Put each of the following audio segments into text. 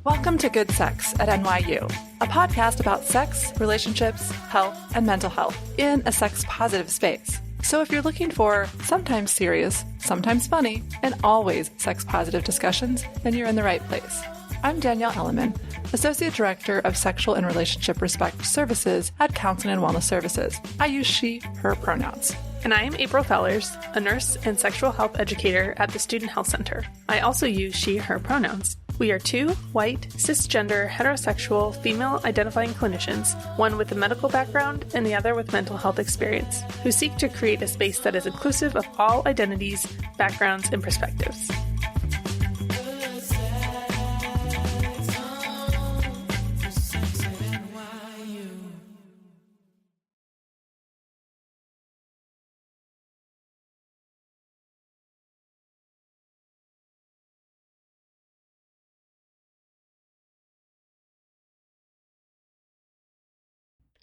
Welcome to Good Sex at NYU, a podcast about sex, relationships, health, and mental health in a sex-positive space. So if you're looking for sometimes serious, sometimes funny, and always sex-positive discussions, then you're in the right place. I'm Danielle Elliman, Associate Director of Sexual and Relationship Respect Services at Counseling and Wellness Services. I use she, her pronouns. And I am April Fellers, a nurse and sexual health educator at the Student Health Center. I also use she, her pronouns. We are two white, cisgender, heterosexual, female-identifying clinicians, one with a medical background and the other with mental health experience, who seek to create a space that is inclusive of all identities, backgrounds, and perspectives.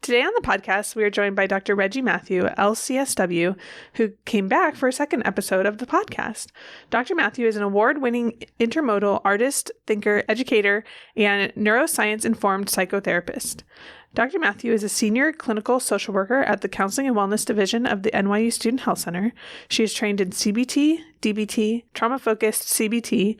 Today on the podcast, we are joined by Dr.Reji Mathew, LCSW, who came back for a second episode of the podcast. Dr. Mathew is an award-winning intermodal artist, thinker, educator, and neuroscience-informed psychotherapist. Dr. Mathew is a senior clinical social worker at the Counseling and Wellness Division of the NYU Student Health Center. She is trained in CBT, DBT, trauma-focused CBT,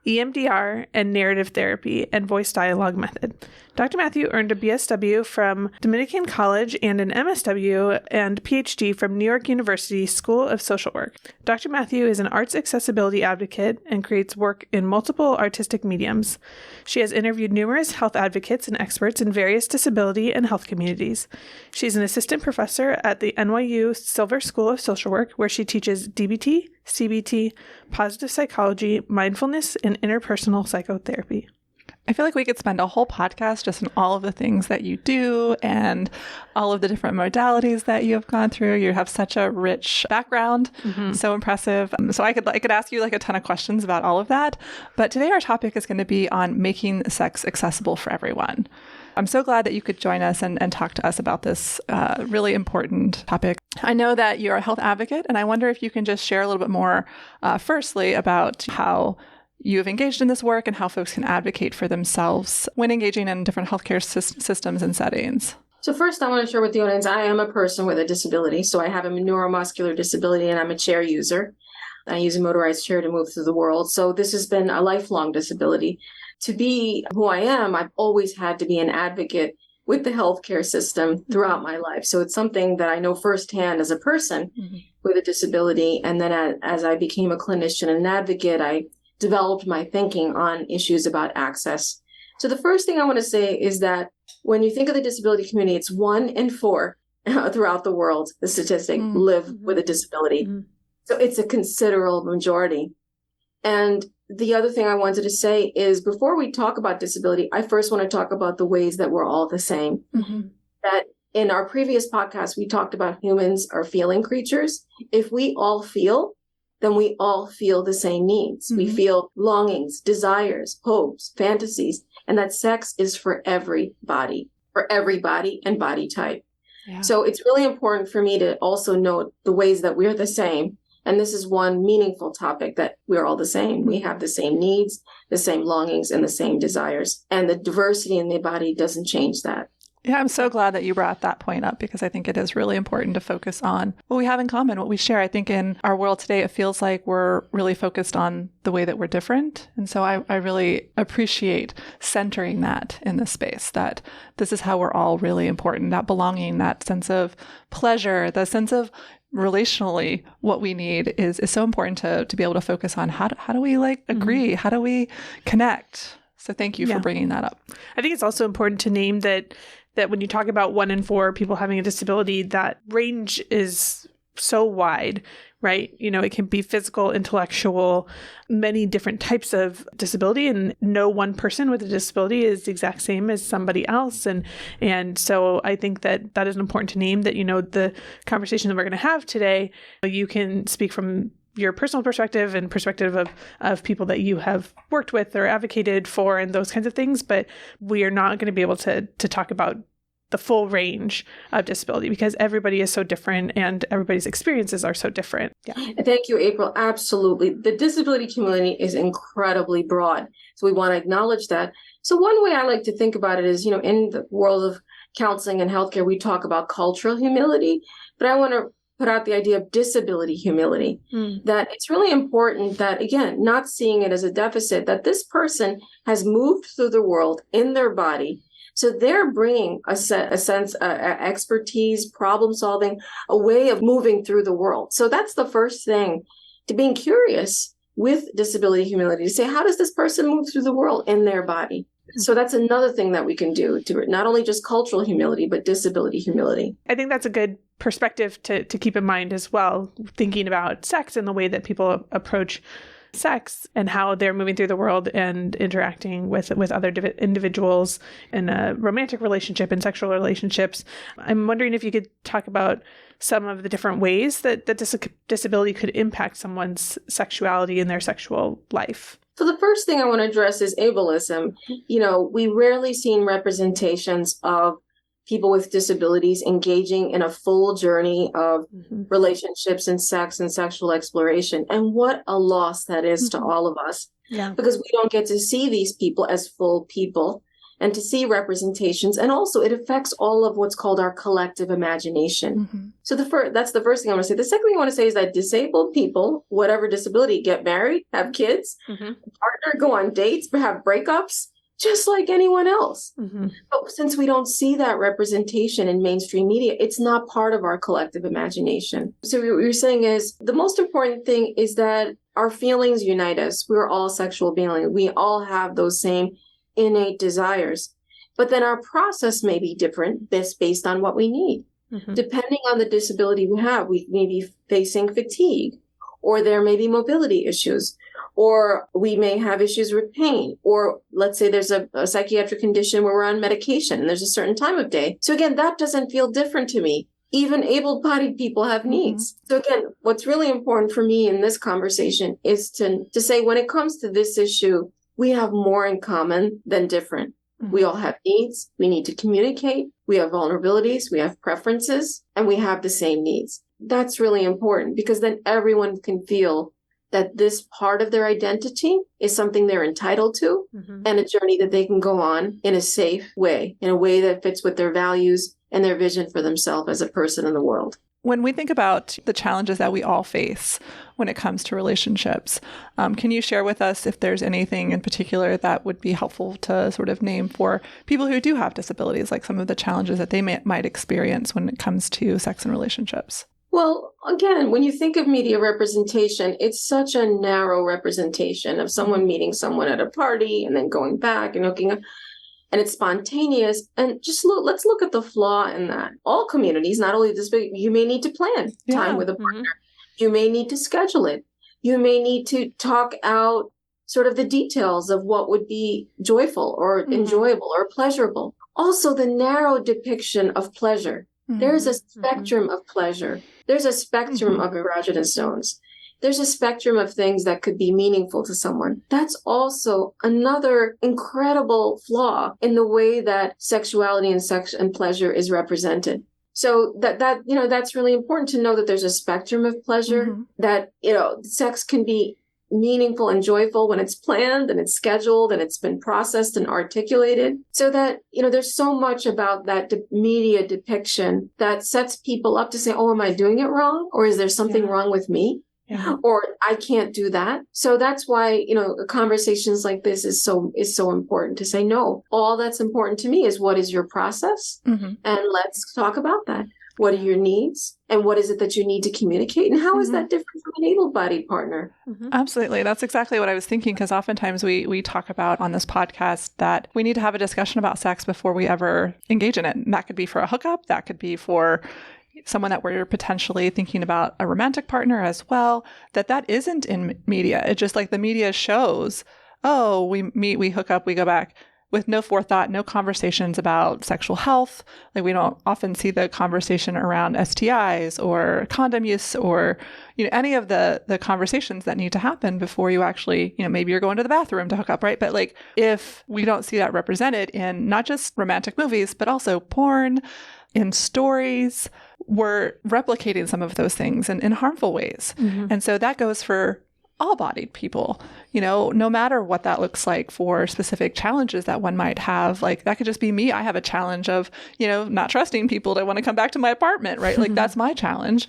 EMDR, and narrative therapy, and voice dialogue method. Dr. Mathew earned a BSW from Dominican College and an MSW and PhD from New York University School of Social Work. Dr. Mathew is an arts accessibility advocate and creates work in multiple artistic mediums. She has interviewed numerous health advocates and experts in various disability and health communities. She's an assistant professor at the NYU Silver School of Social Work, where she teaches DBT, CBT, positive psychology, mindfulness, and interpersonal psychotherapy. I feel like we could spend a whole podcast just on all of the things that you do and all of the different modalities that you have gone through. You have such a rich background, so impressive. So I could ask you like a ton of questions about all of that. But today our topic is going to be on making sex accessible for everyone. I'm so glad that you could join us and talk to us about this really important topic. I know that you're a health advocate, and I wonder if you can just share a little bit more, firstly, about how you have engaged in this work and how folks can advocate for themselves when engaging in different healthcare systems and settings. So first, I want to share with the audience, I am a person with a disability. So I have a neuromuscular disability and I'm a chair user. I use a motorized chair to move through the world. So this has been a lifelong disability. To be who I am, I've always had to be an advocate with the healthcare system throughout my life. So it's something that I know firsthand as a person with a disability. And then as I became a clinician and an advocate, I developed my thinking on issues about access. So the first thing I want to say is that when you think of the disability community, it's 1 in 4 throughout the world, the statistic, live with a disability. So it's a considerable majority. And the other thing I wanted to say is before we talk about disability, I first want to talk about the ways that we're all the same. That in our previous podcast, we talked about humans are feeling creatures. If we all feel, then we all feel the same needs. We feel longings, desires, hopes, fantasies, and that sex is for everybody and body type. Yeah. So it's really important for me to also note the ways that we're the same. And this is one meaningful topic, that we're all the same. We have the same needs, the same longings, and the same desires. And the diversity in the body doesn't change that. Yeah, I'm so glad that you brought that point up because I think it is really important to focus on what we have in common, what we share. I think in our world today, it feels like we're really focused on the way that we're different. And so I really appreciate centering that in this space, that this is how we're all really important, that belonging, that sense of pleasure, the sense of relationally what we need is so important to be able to focus on how do we agree? How do we connect? So thank you for bringing that up. I think it's also important to name that when you talk about 1 in 4 people having a disability, that range is so wide, right? You know, it can be physical, intellectual, many different types of disability, and no one person with a disability is the exact same as somebody else. And so I think that is important to name, that, you know, the conversation that we're going to have today, you can speak from your personal perspective and perspective of people that you have worked with or advocated for and those kinds of things. But we are not going to be able to talk about the full range of disability because everybody is so different and everybody's experiences are so different. Yeah. Thank you, April. Absolutely. The disability community is incredibly broad. So we want to acknowledge that. So one way I like to think about it is, in the world of counseling and healthcare, we talk about cultural humility, but I want to put out the idea of disability humility, that it's really important that, again, not seeing it as a deficit, that this person has moved through the world in their body. So they're bringing a sense of expertise, problem solving, a way of moving through the world. So that's the first thing, to being curious with disability humility, to say, how does this person move through the world in their body? So that's another thing that we can do to not only just cultural humility, but disability humility. I think that's a good perspective to keep in mind as well, thinking about sex and the way that people approach sex and how they're moving through the world and interacting with other individuals in a romantic relationship and sexual relationships. I'm wondering if you could talk about some of the different ways that disability could impact someone's sexuality in their sexual life. So the first thing I want to address is ableism. We rarely see representations of people with disabilities engaging in a full journey of relationships and sex and sexual exploration. And what a loss that is to all of us, because we don't get to see these people as full people and to see representations. And also it affects all of what's called our collective imagination. So that's the first thing I want to say. The second thing I want to say is that disabled people, whatever disability, get married, have kids, partner, go on dates, have breakups, just like anyone else. But since we don't see that representation in mainstream media, it's not part of our collective imagination. So what you're saying is the most important thing is that our feelings unite us. We're all sexual beings. We all have those same innate desires. But then our process may be different based on what we need. Depending on the disability we have, we may be facing fatigue, or there may be mobility issues, or we may have issues with pain, or let's say there's a psychiatric condition where we're on medication and there's a certain time of day. So again, that doesn't feel different to me. Even able-bodied people have needs. So again, what's really important for me in this conversation is to say when it comes to this issue, we have more in common than different. We all have needs. We need to communicate. We have vulnerabilities. We have preferences, and we have the same needs. That's really important because then everyone can feel that this part of their identity is something they're entitled to and a journey that they can go on in a safe way, in a way that fits with their values and their vision for themselves as a person in the world. When we think about the challenges that we all face when it comes to relationships, can you share with us if there's anything in particular that would be helpful to sort of name for people who do have disabilities, like some of the challenges that they might experience when it comes to sex and relationships? Well, again, when you think of media representation, it's such a narrow representation of someone meeting someone at a party and then going back and hooking up. And it's spontaneous. And let's look at the flaw in that. All communities, not only this, but you may need to plan time with a partner. You may need to schedule it. You may need to talk out sort of the details of what would be joyful or enjoyable or pleasurable. Also, the narrow depiction of pleasure. There's a spectrum of pleasure. There's a spectrum of erogenous zones. There's a spectrum of things that could be meaningful to someone. That's also another incredible flaw in the way that sexuality and sex and pleasure is represented. So that's really important to know that there's a spectrum of pleasure, that, sex can be meaningful and joyful when it's planned and it's scheduled and it's been processed and articulated. So that, there's so much about that media depiction that sets people up to say, oh, am I doing it wrong? Or is there something wrong with me? Or I can't do that. So that's why, conversations like this is so important to say, no, all that's important to me is what is your process? And let's talk about that. What are your needs? And what is it that you need to communicate? And how is that different from an able-bodied partner? Absolutely. That's exactly what I was thinking, because oftentimes we talk about on this podcast that we need to have a discussion about sex before we ever engage in it. And that could be for a hookup. That could be for someone that we're potentially thinking about a romantic partner as well, that isn't in media. It's just like the media shows, oh, we meet, we hook up, we go back. with no forethought, no conversations about sexual health. Like we don't often see the conversation around STIs or condom use or, any of the conversations that need to happen before you actually, maybe you're going to the bathroom to hook up, right? But like if we don't see that represented in not just romantic movies, but also porn, in stories, we're replicating some of those things in harmful ways. And so that goes for all-bodied people, no matter what that looks like for specific challenges that one might have. Like that could just be me. I have a challenge of, not trusting people to want to come back to my apartment, right? Like that's my challenge.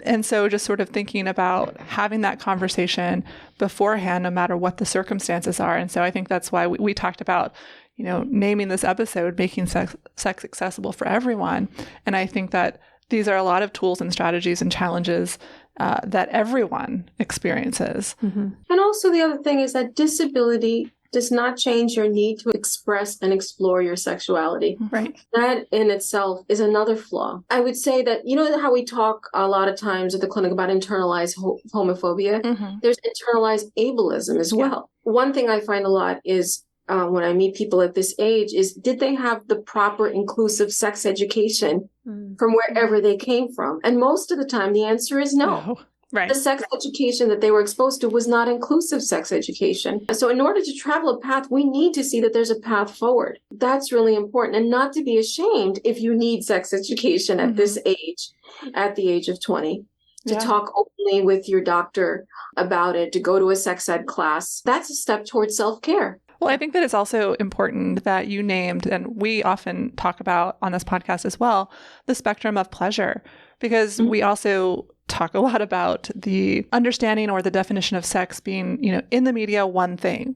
And so just sort of thinking about having that conversation beforehand, no matter what the circumstances are. And so I think that's why we talked about, naming this episode, making sex accessible for everyone. And I think that these are a lot of tools and strategies and challenges that everyone experiences. And also the other thing is that disability does not change your need to express and explore your sexuality. Right. That in itself is another flaw. I would say that, how we talk a lot of times at the clinic about internalized homophobia, there's internalized ableism as well. One thing I find a lot is when I meet people at this age is, did they have the proper inclusive sex education from wherever they came from? And most of the time, the answer is no. Right. The sex education that they were exposed to was not inclusive sex education. So in order to travel a path, we need to see that there's a path forward. That's really important. And not to be ashamed if you need sex education at this age, at the age of 20. To talk openly with your doctor about it, to go to a sex ed class. That's a step towards self-care. Well, I think that it's also important that you named, and we often talk about on this podcast as well, the spectrum of pleasure, because we also talk a lot about the understanding or the definition of sex being, in the media, one thing.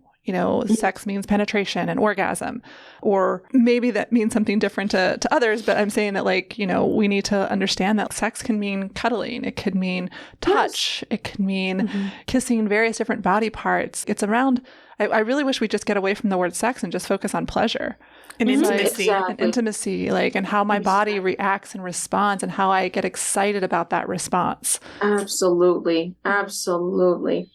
Sex means penetration and orgasm, or maybe that means something different to others. But I'm saying that we need to understand that sex can mean cuddling. It could mean touch. It could mean kissing various different body parts. It's around, I really wish we just get away from the word sex and just focus on pleasure. And intimacy. Exactly. And intimacy, and how my body reacts and responds and how I get excited about that response. Absolutely. Absolutely.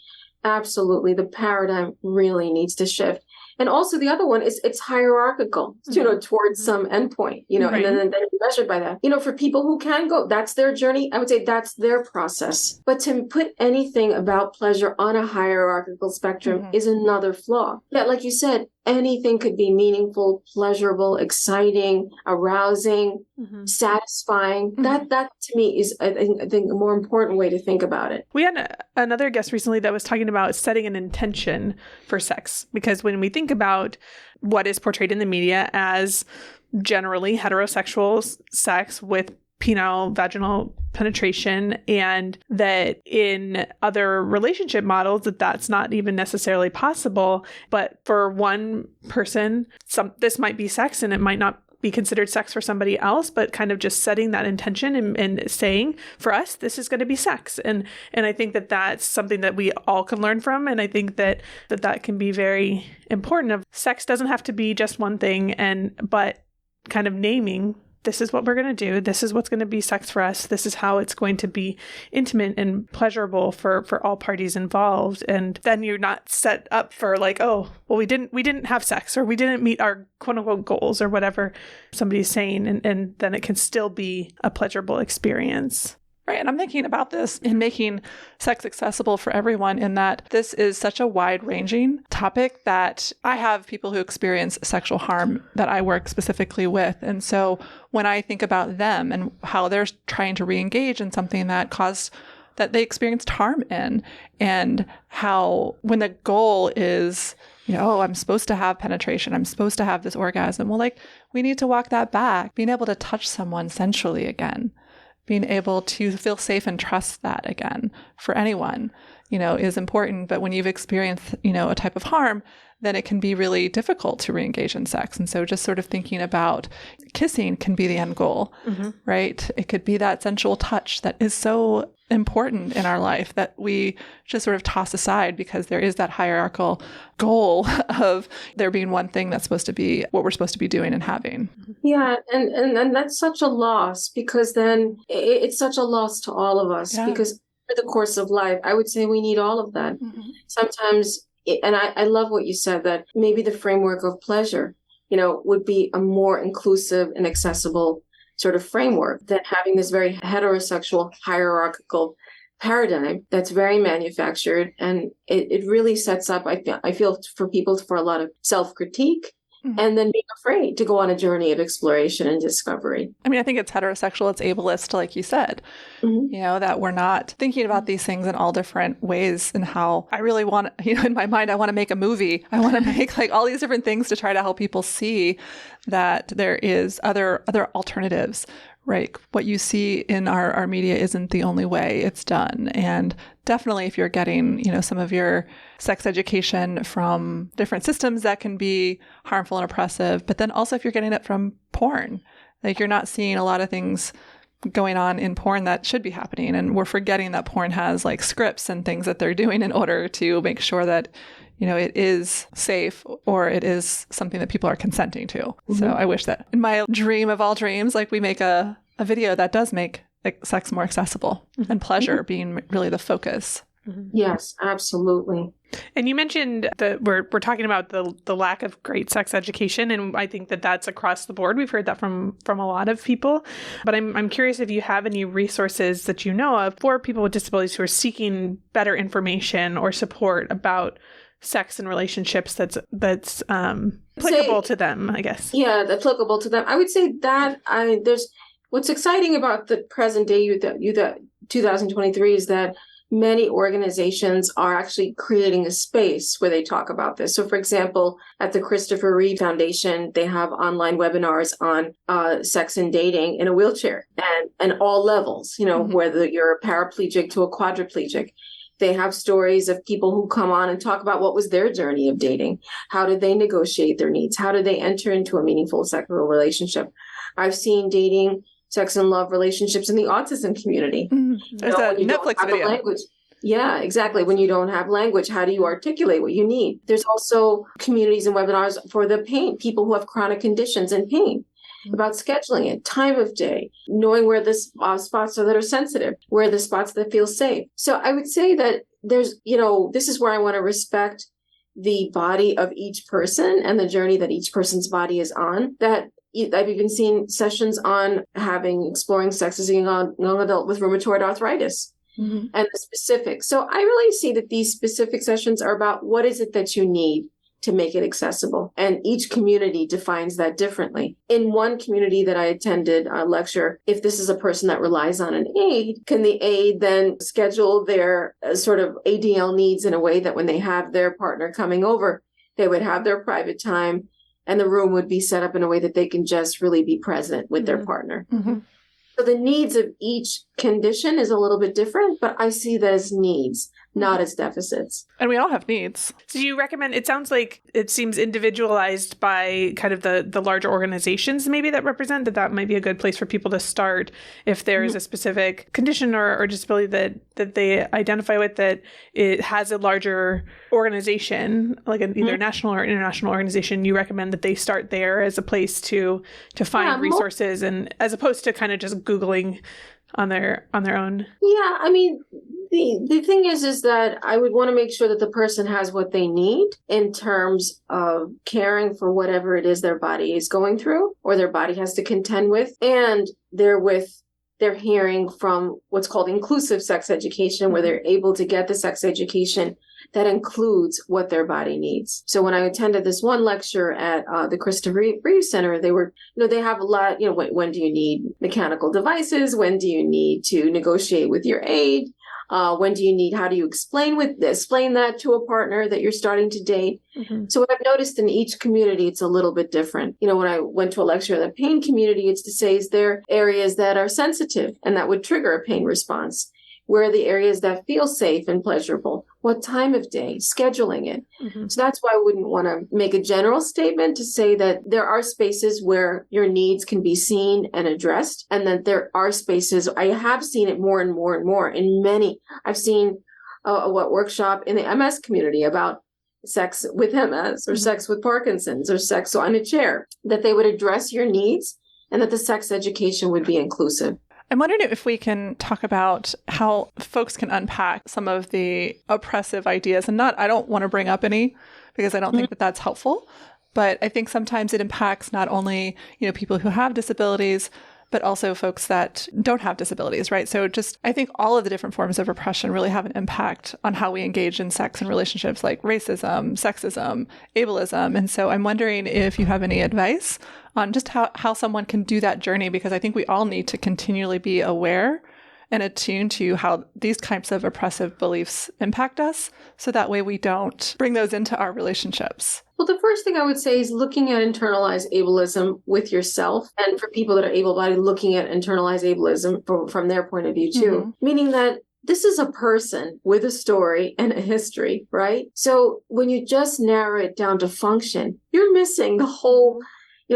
Absolutely. The paradigm really needs to shift. And also the other one is it's hierarchical, towards some endpoint, and then measured by that. For people who can go, that's their journey. I would say that's their process. But to put anything about pleasure on a hierarchical spectrum is another flaw. That, like you said, anything could be meaningful, pleasurable, exciting, arousing, satisfying. That to me is, I think, a more important way to think about it. We had another guest recently that was talking about setting an intention for sex, because when we think about what is portrayed in the media as generally heterosexual sex with penile vaginal penetration, and that in other relationship models that's not even necessarily possible, but for one person this might be sex and it might not be considered sex for somebody else, but kind of just setting that intention and saying, for us, this is going to be sex. And I think that that's something that we all can learn from. And I think that can be very important. Sex doesn't have to be just one thing, but kind of naming, this is what we're going to do. This is what's going to be sex for us. This is how it's going to be intimate and pleasurable for all parties involved. And then you're not set up for we didn't have sex, or we didn't meet our quote unquote goals, or whatever somebody's saying. And then it can still be a pleasurable experience. Right. And I'm thinking about this in making sex accessible for everyone, in that this is such a wide-ranging topic that I have people who experience sexual harm that I work specifically with. And so when I think about them and how they're trying to re-engage in something that they experienced harm in, and how when the goal is, I'm supposed to have penetration, I'm supposed to have this orgasm. Well, we need to walk that back, being able to touch someone sensually again. Being able to feel safe and trust that again for anyone, is important. But when you've experienced, a type of harm, then it can be really difficult to re-engage in sex. And so just sort of thinking about kissing can be the end goal, right? It could be that sensual touch that is so important in our life that we just sort of toss aside because there is that hierarchical goal of there being one thing that's supposed to be what we're supposed to be doing and having. Yeah. And that's such a loss, because then it's such a loss to all of us, because for the course of life, I would say we need all of that. Sometimes, and I love what you said, that maybe the framework of pleasure, would be a more inclusive and accessible sort of framework than having this very heterosexual hierarchical paradigm that's very manufactured. And it really sets up, I feel for people for a lot of self-critique and then being afraid to go on a journey of exploration and discovery. I mean, I think it's heterosexual, it's ableist, like you said, that we're not thinking about these things in all different ways, and how I really want, in my mind, I want to make a movie. I want to make like all these different things to try to help people see that there is other alternatives. Right. What you see in our media isn't the only way it's done. And definitely if you're getting, some of your sex education from different systems, that can be harmful and oppressive. But then also if you're getting it from porn, like you're not seeing a lot of things going on in porn that should be happening. And we're forgetting that porn has like scripts and things that they're doing in order to make sure that it is safe, or it is something that people are consenting to. So I wish that in my dream of all dreams, like we make a video that does make like sex more accessible and pleasure being really the focus. Yes, absolutely. And you mentioned that we're talking about the lack of great sex education, and I think that's across the board. We've heard that from a lot of people. But I'm curious if you have any resources that you know of for people with disabilities who are seeking better information or support about sex and relationships that's applicable to them, I guess. Yeah, applicable to them. I would say that there's what's exciting about the present day 2023 is that many organizations are actually creating a space where they talk about this. So, for example, at the Christopher Reeve Foundation, they have online webinars on sex and dating in a wheelchair and all levels, whether you're a paraplegic to a quadriplegic. They have stories of people who come on and talk about what was their journey of dating. How did they negotiate their needs? How did they enter into a meaningful sexual relationship? I've seen dating, sex, and love relationships in the autism community. There's a Netflix video. Language. Yeah, exactly. When you don't have language, how do you articulate what you need? There's also communities and webinars for the pain, people who have chronic conditions and pain, about scheduling it, time of day, knowing where the spots are that are sensitive, where are the spots that feel safe. So I would say that there's, this is where I want to respect the body of each person and the journey that each person's body is on. That I've even seen sessions on exploring sex as a young adult with rheumatoid arthritis and the specifics. So I really see that these specific sessions are about what is it that you need to make it accessible. And each community defines that differently. In one community that I attended a lecture, if this is a person that relies on an aide, can the aide then schedule their sort of ADL needs in a way that when they have their partner coming over, they would have their private time and the room would be set up in a way that they can just really be present with their partner. So the needs of each condition is a little bit different, but I see that as needs, not as deficits. And we all have needs. So do you recommend, it sounds like it seems individualized by kind of the larger organizations maybe that represent that might be a good place for people to start if there is a specific condition or disability that they identify with, that it has a larger organization, like either national or international organization. You recommend that they start there as a place to find resources, and as opposed to kind of just Googling on their own. Yeah, I mean, the thing is that I would want to make sure that the person has what they need in terms of caring for whatever it is their body is going through or their body has to contend with, and they're hearing from what's called inclusive sex education, where they're able to get the sex education that includes what their body needs. So when I attended this one lecture at the Christopher Reeve Center, they have a lot, when do you need mechanical devices? When do you need to negotiate with your aide? How do you explain that to a partner that you're starting to date? So what I've noticed in each community, it's a little bit different. When I went to a lecture in the pain community, it's to say, is there areas that are sensitive and that would trigger a pain response? Where are the areas that feel safe and pleasurable? What time of day? Scheduling it. So that's why I wouldn't want to make a general statement to say that there are spaces where your needs can be seen and addressed, and that there are spaces, I have seen it more and more and more in many. I've seen a workshop in the MS community about sex with MS or sex with Parkinson's or sex on a chair, that they would address your needs and that the sex education would be inclusive. I'm wondering if we can talk about how folks can unpack some of the oppressive ideas, and I don't want to bring up any because I don't think that that's helpful, But I think sometimes it impacts not only, people who have disabilities, but also folks that don't have disabilities, right? So I think all of the different forms of oppression really have an impact on how we engage in sex and relationships, like racism, sexism, ableism. And so I'm wondering if you have any advice on just how someone can do that journey, because I think we all need to continually be aware and attuned to how these types of oppressive beliefs impact us, so that way we don't bring those into our relationships. Well, the first thing I would say is looking at internalized ableism with yourself, and for people that are able-bodied, looking at internalized ableism from their point of view too, meaning that this is a person with a story and a history, right? So when you just narrow it down to function, you're missing the whole,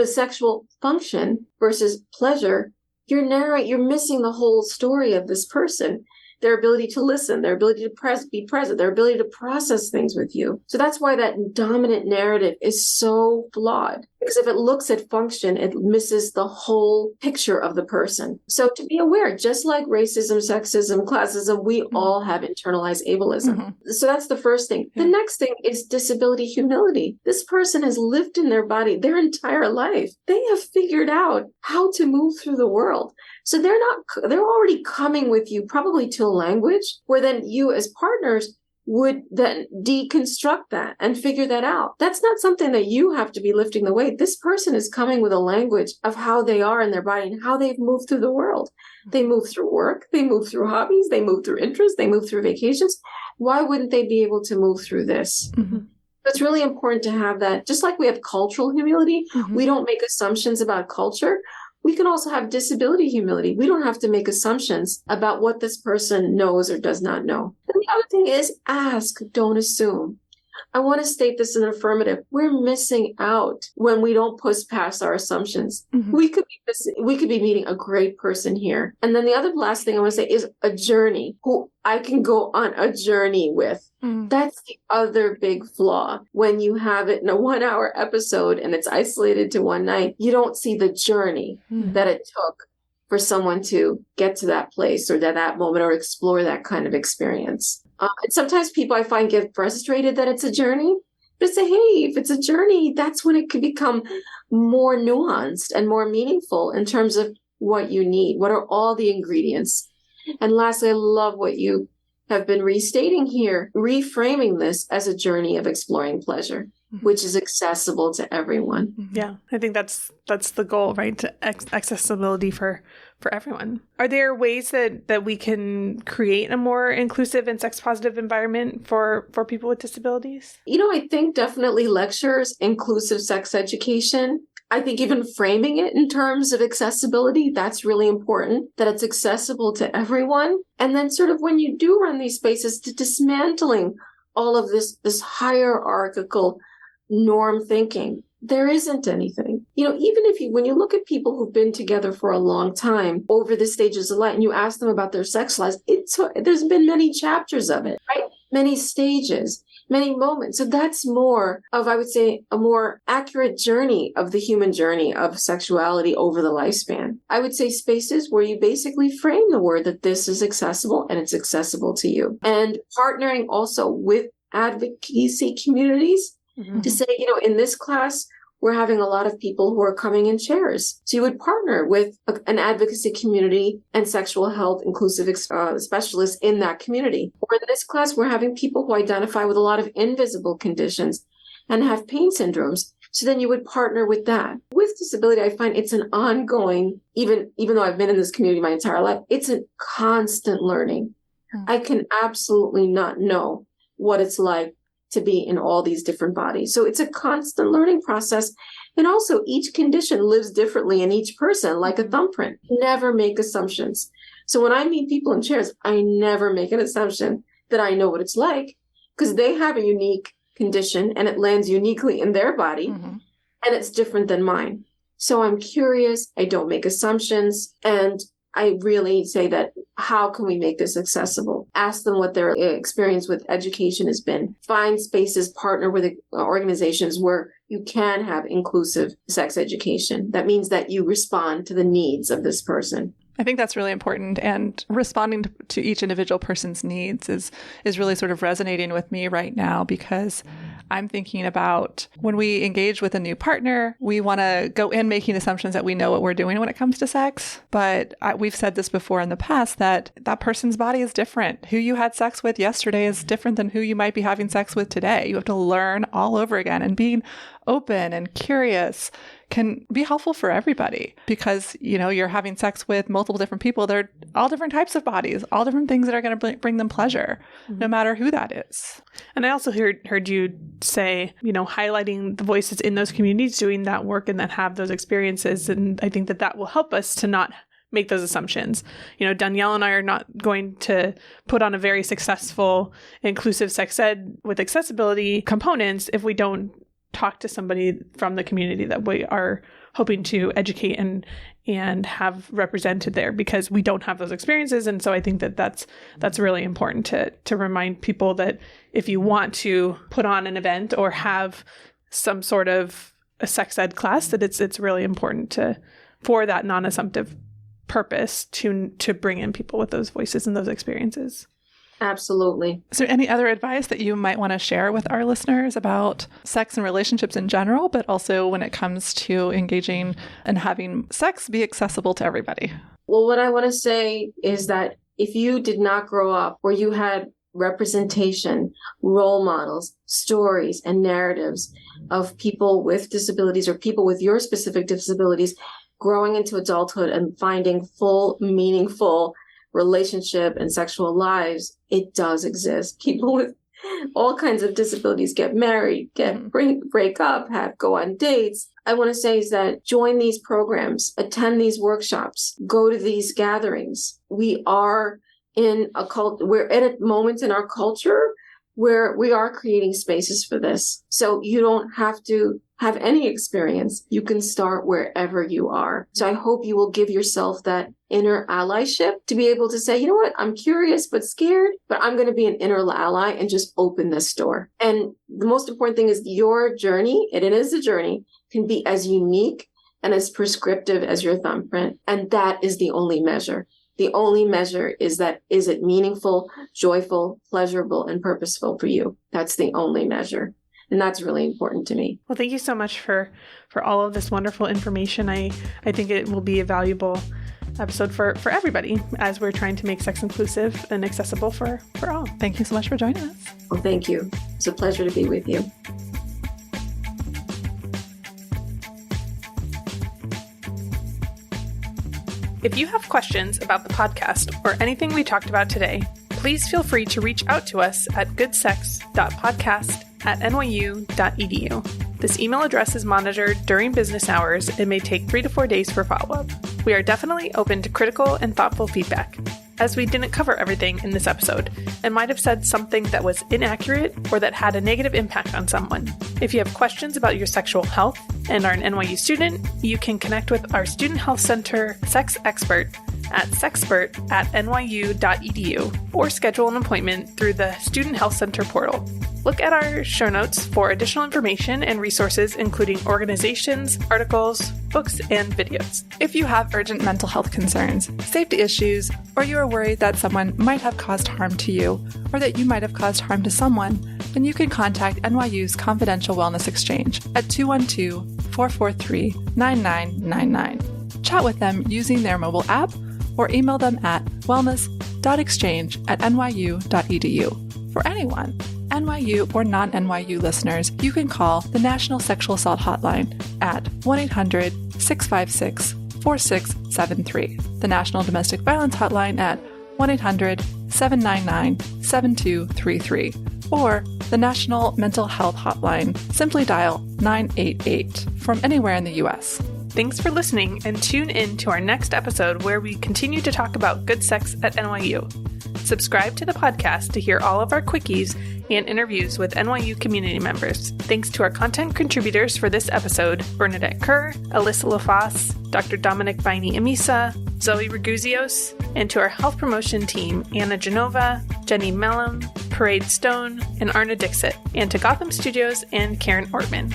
sexual function versus pleasure. You're missing the whole story of this person, their ability to listen, their ability to be present, their ability to process things with you. So that's why that dominant narrative is so flawed. Because if it looks at function, it misses the whole picture of the person. So to be aware, just like racism, sexism, classism, we all have internalized ableism. So that's the first thing. The next thing is disability humility. This person has lived in their body their entire life. They have figured out how to move through the world. So they're already coming with you probably to a language where then you as partners would then deconstruct that and figure that out. That's not something that you have to be lifting the weight. This person is coming with a language of how they are in their body and how they've moved through the world. They move through work, they move through hobbies, they move through interests, they move through vacations. Why wouldn't they be able to move through this? It's really important to have that. Just like we have cultural humility, we don't make assumptions about culture. We can also have disability humility. We don't have to make assumptions about what this person knows or does not know. And the other thing is ask, don't assume. I want to state this in an affirmative. We're missing out when we don't push past our assumptions. We could be meeting a great person here. And then the other last thing I want to say is a journey, who I can go on a journey with. That's the other big flaw. When you have it in a 1-hour episode and it's isolated to one night, you don't see the journey that it took for someone to get to that place or that moment or explore that kind of experience. And sometimes people I find get frustrated that it's a journey, but say, hey, if it's a journey, that's when it can become more nuanced and more meaningful in terms of what you need. What are all the ingredients? And lastly, I love what you have been restating here, reframing this as a journey of exploring pleasure, which is accessible to everyone. Yeah, I think that's the goal, right? Accessibility for everyone. Are there ways that we can create a more inclusive and sex positive environment for people with disabilities? I think definitely lectures, inclusive sex education. I think even framing it in terms of accessibility, that's really important, that it's accessible to everyone. And then sort of when you do run these spaces, to dismantling all of this hierarchical norm thinking. There isn't anything. Even when you look at people who've been together for a long time over the stages of life and you ask them about their sex lives, there's been many chapters of it, right? Many stages, many moments. So that's more of, I would say, a more accurate journey of the human journey of sexuality over the lifespan. I would say spaces where you basically frame the word that this is accessible and it's accessible to you. And partnering also with advocacy communities to say, in this class, we're having a lot of people who are coming in chairs. So you would partner with an advocacy community and sexual health inclusive specialists in that community. Or in this class, we're having people who identify with a lot of invisible conditions and have pain syndromes. So then you would partner with that. With disability, I find it's an ongoing, even though I've been in this community my entire life, it's a constant learning. I can absolutely not know what it's like to be in all these different bodies. So it's a constant learning process. And also each condition lives differently in each person, like a thumbprint. Never make assumptions. So when I meet people in chairs, I never make an assumption that I know what it's like, because they have a unique condition and it lands uniquely in their body and it's different than mine. So I'm curious. I don't make assumptions. And I really say that, how can we make this accessible? Ask them what their experience with education has been. Find spaces, partner with organizations where you can have inclusive sex education. That means that you respond to the needs of this person. I think that's really important. And responding to each individual person's needs is really sort of resonating with me right now, because I'm thinking about when we engage with a new partner, we want to go in making assumptions that we know what we're doing when it comes to sex. But we've said this before in the past that that person's body is different. Who you had sex with yesterday is different than who you might be having sex with today. You have to learn all over again, and being open and curious can be helpful for everybody because, you're having sex with multiple different people. They're all different types of bodies, all different things that are going to bring them pleasure, no matter who that is. And I also heard you say, highlighting the voices in those communities, doing that work and that have those experiences. And I think that will help us to not make those assumptions. Danielle and I are not going to put on a very successful inclusive sex ed with accessibility components if we don't talk to somebody from the community that we are hoping to educate and have represented there, because we don't have those experiences. And so I think that's really important to remind people that if you want to put on an event or have some sort of a sex ed class, that it's really important for that non-assumptive purpose to bring in people with those voices and those experiences. Absolutely. Is there any other advice that you might want to share with our listeners about sex and relationships in general, but also when it comes to engaging and having sex be accessible to everybody? Well, what I want to say is that if you did not grow up where you had representation, role models, stories, and narratives of people with disabilities or people with your specific disabilities growing into adulthood and finding full, meaningful relationship and sexual lives, it does exist. People with all kinds of disabilities get married, break up, go on dates. I want to say is that join these programs, attend these workshops, go to these gatherings. We are in we're at a moment in our culture where we are creating spaces for this. So you don't have to have any experience. You can start wherever you are. So I hope you will give yourself that inner allyship to be able to say, you know what, I'm curious but scared, but I'm going to be an inner ally and just open this door. And the most important thing is your journey, and it is a journey, can be as unique and as prescriptive as your thumbprint. And that is the only measure. The only measure is it meaningful, joyful, pleasurable, and purposeful for you? That's the only measure. And that's really important to me. Well, thank you so much for all of this wonderful information. I think it will be a valuable episode for everybody as we're trying to make sex inclusive and accessible for all. Thank you so much for joining us. Well, thank you. It's a pleasure to be with you. If you have questions about the podcast or anything we talked about today, please feel free to reach out to us at goodsex.podcast@nyu.edu. This email address is monitored during business hours and may take 3 to 4 days for follow-up. We are definitely open to critical and thoughtful feedback, as we didn't cover everything in this episode and might have said something that was inaccurate or that had a negative impact on someone. If you have questions about your sexual health and are an NYU student, you can connect with our Student Health Center sex expert at sexpert@nyu.edu or schedule an appointment through the Student Health Center portal. Look at our show notes for additional information and resources, including organizations, articles, books, and videos. If you have urgent mental health concerns, safety issues, or you are worried that someone might have caused harm to you, or that you might have caused harm to someone, then you can contact NYU's Confidential Wellness Exchange at 212-443-9999. Chat with them using their mobile app or email them at wellness.exchange@nyu.edu. For anyone, NYU or non-NYU listeners, you can call the National Sexual Assault Hotline at 1-800-656-4673, the National Domestic Violence Hotline at 1-800-799-7233, or the National Mental Health Hotline. Simply dial 988 from anywhere in the U.S. Thanks for listening, and tune in to our next episode where we continue to talk about good sex at NYU. Subscribe to the podcast to hear all of our quickies and interviews with NYU community members. Thanks to our content contributors for this episode, Bernadette Kerr, Alyssa LaFosse, Dr. Dominic Baini-Amisa, Zoe Raguzios, and to our health promotion team, Anna Genova, Jenny Mellum, Parade Stone, and Arna Dixit, and to Gotham Studios and Karen Ortman.